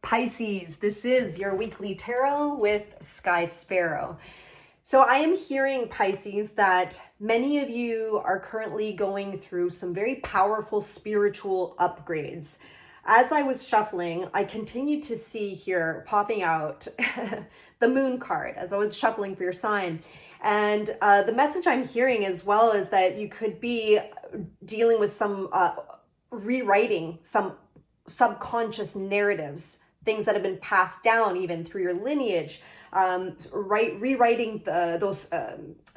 Pisces, this is your weekly tarot with Sky Sparrow. So I am hearing, Pisces, that many of you are currently going through some very powerful spiritual upgrades. As I was shuffling, I continued to see here popping out the moon card as I was shuffling for your sign. And the message I'm hearing as well is that you could be dealing with some rewriting some subconscious narratives, things that have been passed down even through your lineage, rewriting those,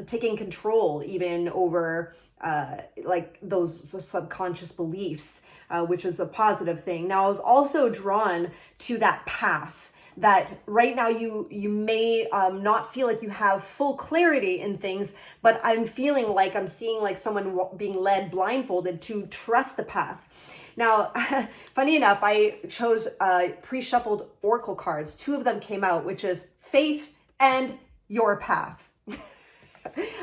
taking control even over like those subconscious beliefs, which is a positive thing. Now, I was also drawn to that path that right now you may not feel like you have full clarity in things, but I'm feeling like I'm seeing like someone being led blindfolded to trust the path. Now, funny enough, I chose pre-shuffled oracle cards. Two of them came out, which is faith and your path.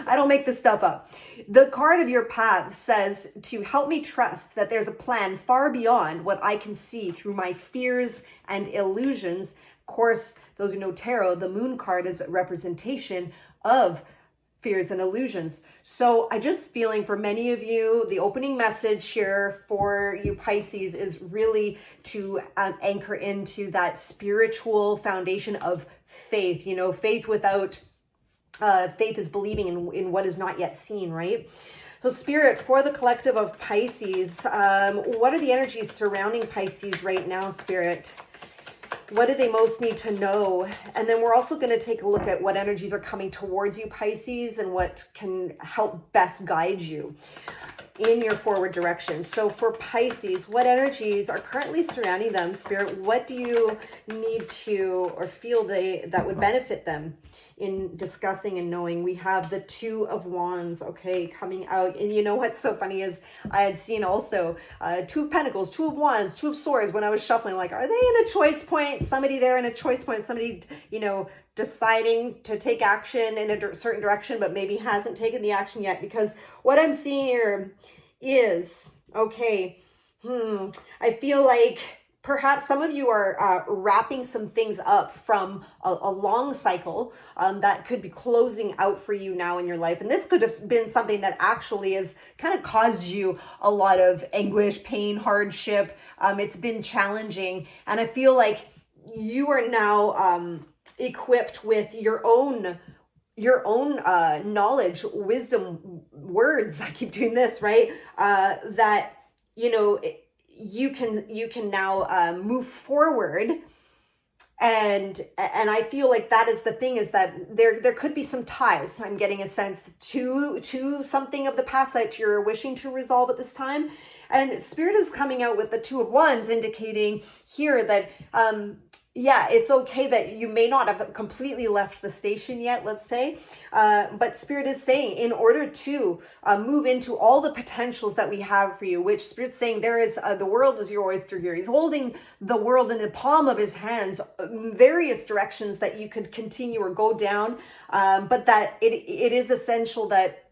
I don't make this stuff up. The card of your path says to help me trust that there's a plan far beyond what I can see through my fears and illusions. Of course, those who know tarot, the moon card is a representation of fears and illusions. So I just feeling for many of you, the opening message here for you Pisces is really to anchor into that spiritual foundation of faith. You know, faith without, faith is believing in what is not yet seen, right? So Spirit, for the collective of Pisces, what are the energies surrounding Pisces right now, Spirit? What do they most need to know? And then we're also going to take a look at what energies are coming towards you, Pisces, and what can help best guide you in your forward direction. So for Pisces, what energies are currently surrounding them, Spirit? What do you need to or feel that would benefit them in discussing and knowing? We have the Two of Wands, okay, coming out. And you know what's so funny is I had seen also Two of Pentacles, Two of Wands, Two of Swords when I was shuffling. Like, are they in a choice point? Somebody there in a choice point, somebody, you know, deciding to take action in a certain direction, but maybe hasn't taken the action yet. Because what I'm seeing here is, okay, I feel like perhaps some of you are wrapping some things up from a long cycle that could be closing out for you now in your life. And this could have been something that actually has kind of caused you a lot of anguish, pain, hardship. It's been challenging. And I feel like you are now equipped with your own knowledge, wisdom, words. I keep doing this, right? That, you know, you can now move forward, and I feel like that is the thing, is that there could be some ties. I'm getting a sense to something of the past that you're wishing to resolve at this time. And Spirit is coming out with the Two of Wands, indicating here that yeah, it's okay that you may not have completely left the station yet, let's say, but Spirit is saying in order to move into all the potentials that we have for you, which Spirit's saying there is, the world is your oyster here. He's holding the world in the palm of his hands, various directions that you could continue or go down, but that it is essential that,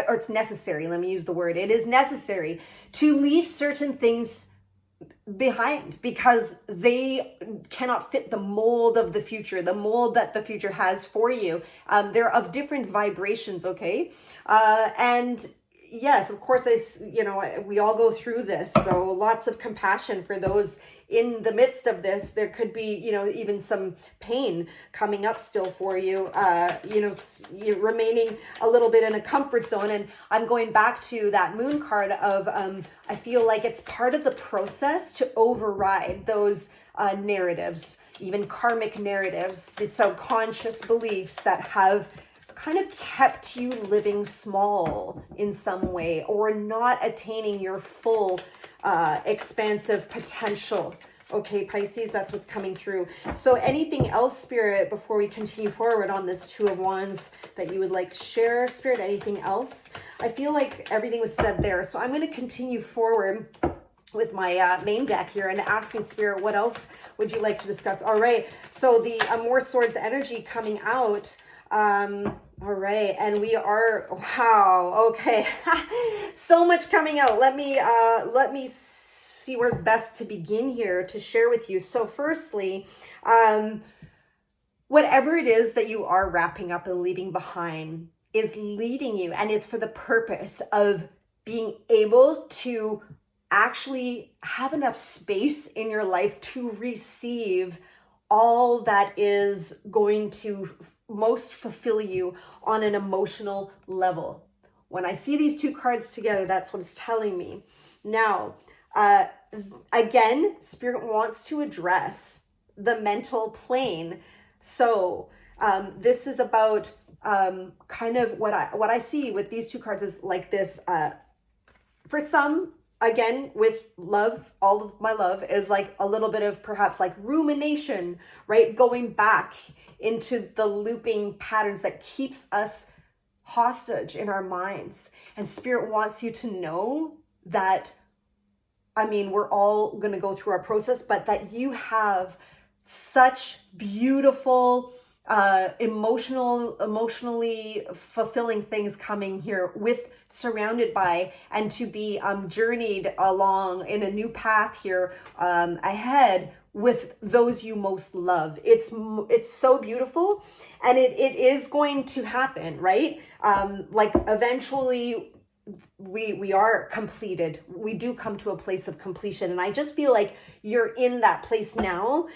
or it's necessary, let me use the word, it is necessary to leave certain things behind because they cannot fit the mold of the future, the mold that the future has for you. They're of different vibrations, okay? And yes, of course, we all go through this. So lots of compassion for those in the midst of this. There could be, you know, even some pain coming up still for you, you're remaining a little bit in a comfort zone. And I'm going back to that moon card of, I feel like it's part of the process to override those narratives, even karmic narratives, the subconscious beliefs that have kind of kept you living small in some way or not attaining your full expansive potential. Okay, Pisces, that's what's coming through. So anything else, Spirit, before we continue forward on this Two of Wands that you would like to share, Spirit? Anything else? I feel like everything was said there. So I'm going to continue forward with my main deck here and asking Spirit, what else would you like to discuss? All right, so the More Swords energy coming out. All right, and we are, wow, okay. So much coming out. Let me see where's best to begin here to share with you. So firstly, whatever it is that you are wrapping up and leaving behind is leading you and is for the purpose of being able to actually have enough space in your life to receive all that is going to most fulfill you on an emotional level. When I see these two cards together, that's what it's telling me. Now, again, Spirit wants to address the mental plane. So this is about kind of what I see with these two cards is like this. For some, again, with love, all of my love is like a little bit of perhaps like rumination, right? Going back into the looping patterns that keeps us hostage in our minds. And Spirit wants you to know that, I mean, we're all going to go through our process, but that you have such beautiful, emotionally fulfilling things coming here with surrounded by and to be journeyed along in a new path here ahead with those you most love. It's so beautiful, and it is going to happen, right? Like eventually we are completed. We do come to a place of completion, and I just feel like you're in that place now.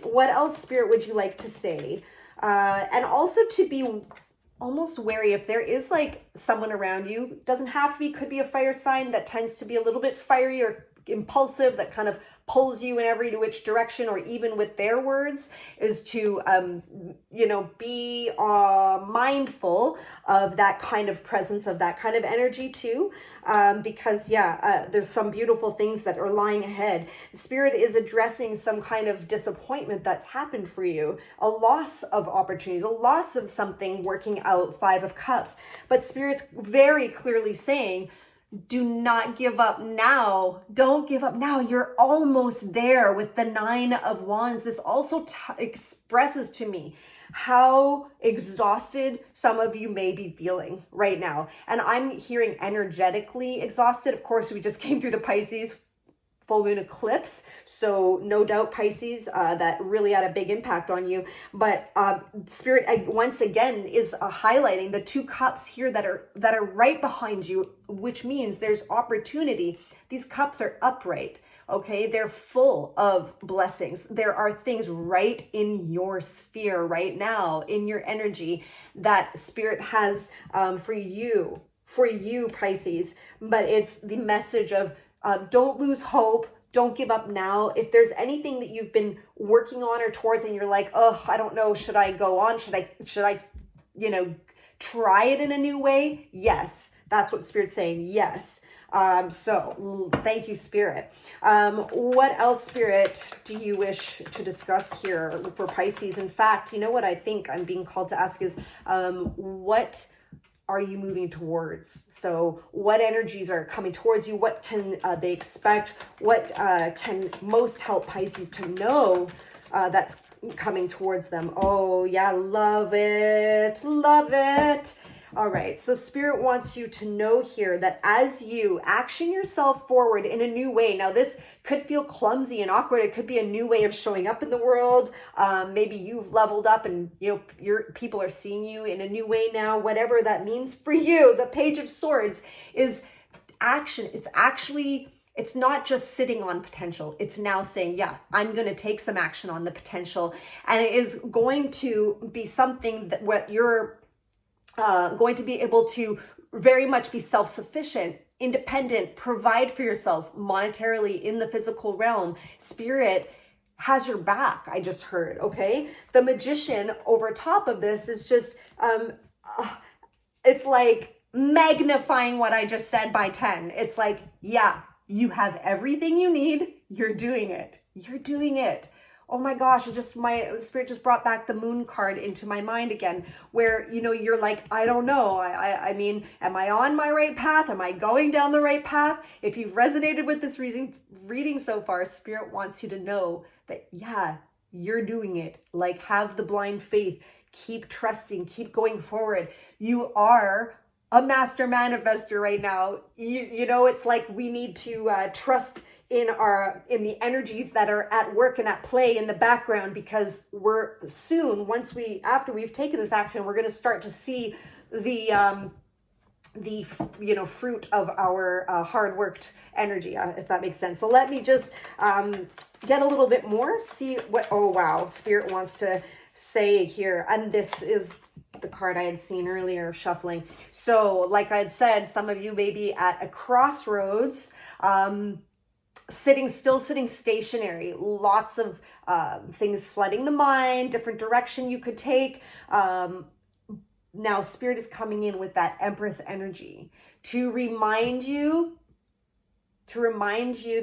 What else, Spirit, would you like to say? And also to be almost wary if there is like someone around you, doesn't have to be, could be a fire sign that tends to be a little bit fiery or impulsive, that kind of pulls you in every which direction, or even with their words, is to be mindful of that kind of presence, of that kind of energy too, because there's some beautiful things that are lying ahead. Spirit is addressing some kind of disappointment that's happened for you, a loss of opportunities, a loss of something working out, Five of Cups. But Spirit's very clearly saying, do not give up now. Don't give up now. You're almost there with the Nine of Wands. This also expresses to me how exhausted some of you may be feeling right now. And I'm hearing energetically exhausted. Of course, we just came through the Pisces full moon eclipse, so no doubt Pisces, that really had a big impact on you. But Spirit once again is highlighting the two cups here that are right behind you, which means there's opportunity. These cups are upright, okay? They're full of blessings. There are things right in your sphere right now, in your energy, that Spirit has for you, Pisces. But it's the message of don't lose hope. Don't give up now. If there's anything that you've been working on or towards and you're like, oh, I don't know, should I go on? Should I, try it in a new way? Yes. That's what Spirit's saying. Yes. So thank you, Spirit. What else, Spirit, do you wish to discuss here for Pisces? In fact, you know what I think I'm being called to ask is, what are you moving towards? So what energies are coming towards you? What can they expect? What can most help Pisces to know that's coming towards them? Oh yeah, love it. Love it. All right, so Spirit wants you to know here that as you action yourself forward in a new way, now this could feel clumsy and awkward. It could be a new way of showing up in the world. Maybe you've leveled up and your people are seeing you in a new way now, whatever that means for you. The Page of Swords is action. It's not just sitting on potential. It's now saying, yeah, I'm going to take some action on the potential. And it is going to be something that what you're going to be able to very much be self-sufficient, independent, provide for yourself monetarily in the physical realm. Spirit has your back, I just heard, okay? The Magician over top of this is just, it's like magnifying what I just said by 10. It's like, yeah, you have everything you need. You're doing it. You're doing it. Oh my gosh, my Spirit just brought back the Moon card into my mind again, where, you're like, I don't know. I mean, am I on my right path? Am I going down the right path? If you've resonated with this reading so far, Spirit wants you to know that, yeah, you're doing it. Like, have the blind faith, keep trusting, keep going forward. You are a master manifester right now. It's like we need to trust in the energies that are at work and at play in the background, because we're soon, after we've taken this action, we're going to start to see the fruit of our hard worked energy, if that makes sense. So let me just get a little bit more, see what, oh wow, Spirit wants to say here. And this is the card I had seen earlier shuffling. So like I had said, some of you may be at a crossroads, sitting stationary, lots of things flooding the mind, different direction you could take. Now Spirit is coming in with that Empress energy to remind you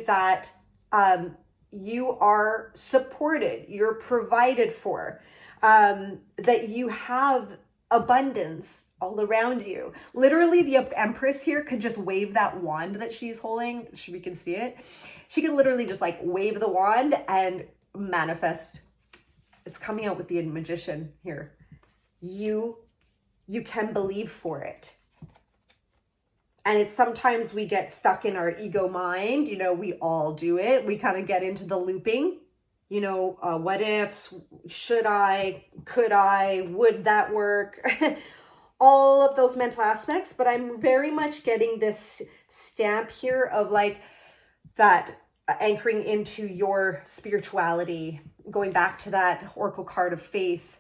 that you are supported, you're provided for, that you have abundance all around you. Literally, the Empress here could just wave that wand that she's holding. We can see it. She could literally just like wave the wand and manifest. It's coming out with the Magician here. You can believe for it. And it's sometimes we get stuck in our ego mind. We all do it. We kind of get into the looping. What ifs, should I, could I, would that work? All of those mental aspects. But I'm very much getting this stamp here of like that anchoring into your spirituality, going back to that Oracle card of faith.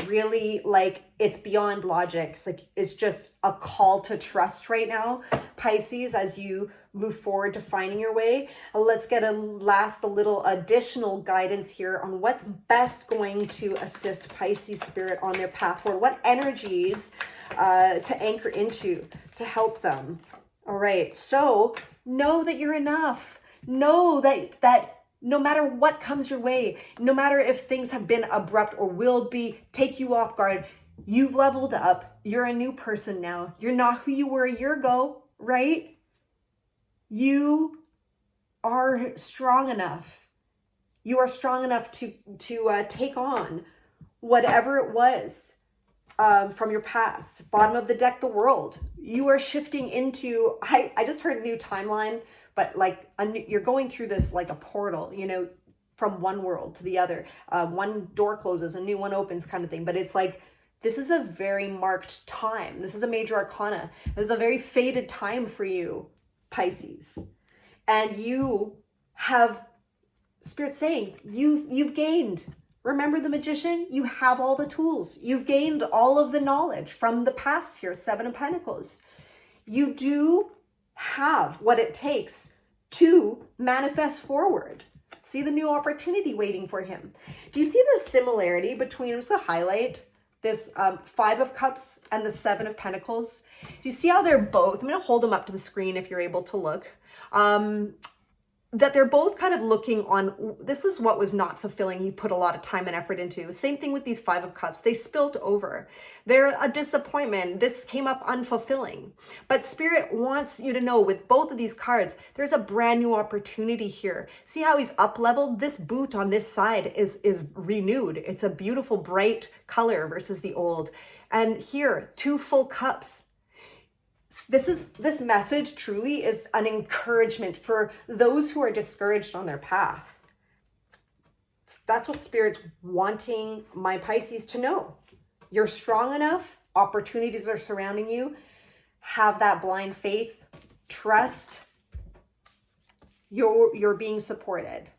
Really, like, it's beyond logic. It's just a call to trust right now, Pisces, as you move forward to finding your way. Let's get a little additional guidance here on what's best going to assist Pisces Spirit on their path forward. What energies to anchor into to help them. All right, so know that you're enough. Know that no matter what comes your way, no matter if things have been abrupt or will take you off guard, you've leveled up. You're a new person now. You're not who you were a year ago, right? You are strong enough. You are strong enough to take on whatever it was from your past. Bottom of the deck, the world. You are shifting into, I just heard new timeline, but like you're going through this like a portal, from one world to the other. One door closes, a new one opens kind of thing. But it's like, this is a very marked time. This is a major arcana. This is a very fated time for you, Pisces. And you have, Spirit saying, you've gained. Remember the Magician? You have all the tools. You've gained all of the knowledge from the past here, Seven of Pentacles. You do have what it takes to manifest forward. See the new opportunity waiting for him. Do you see the similarity between, I'm just going to highlight this Five of Cups and the Seven of Pentacles? Do you see how they're both, I'm going to hold them up to the screen if you're able to look, that they're both kind of looking on, this is what was not fulfilling. You put a lot of time and effort into. Same thing with these Five of Cups. They spilt over. They're a disappointment. This came up unfulfilling. But Spirit wants you to know with both of these cards, there's a brand new opportunity here. See how he's up leveled? This boot on this side is renewed. It's a beautiful bright color versus the old. And here, two full cups. This message truly is an encouragement for those who are discouraged on their path. That's what Spirit's wanting my Pisces to know. You're strong enough. Opportunities are surrounding you. Have that blind faith. Trust. You're being supported.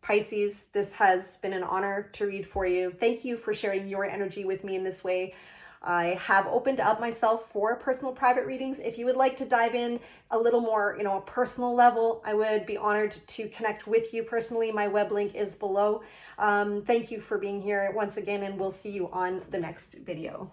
Pisces, this has been an honor to read for you. Thank you for sharing your energy with me in this way. I have opened up myself for personal private readings. If you would like to dive in a little more, a personal level, I would be honored to connect with you personally. My web link is below. Thank you for being here once again, and we'll see you on the next video.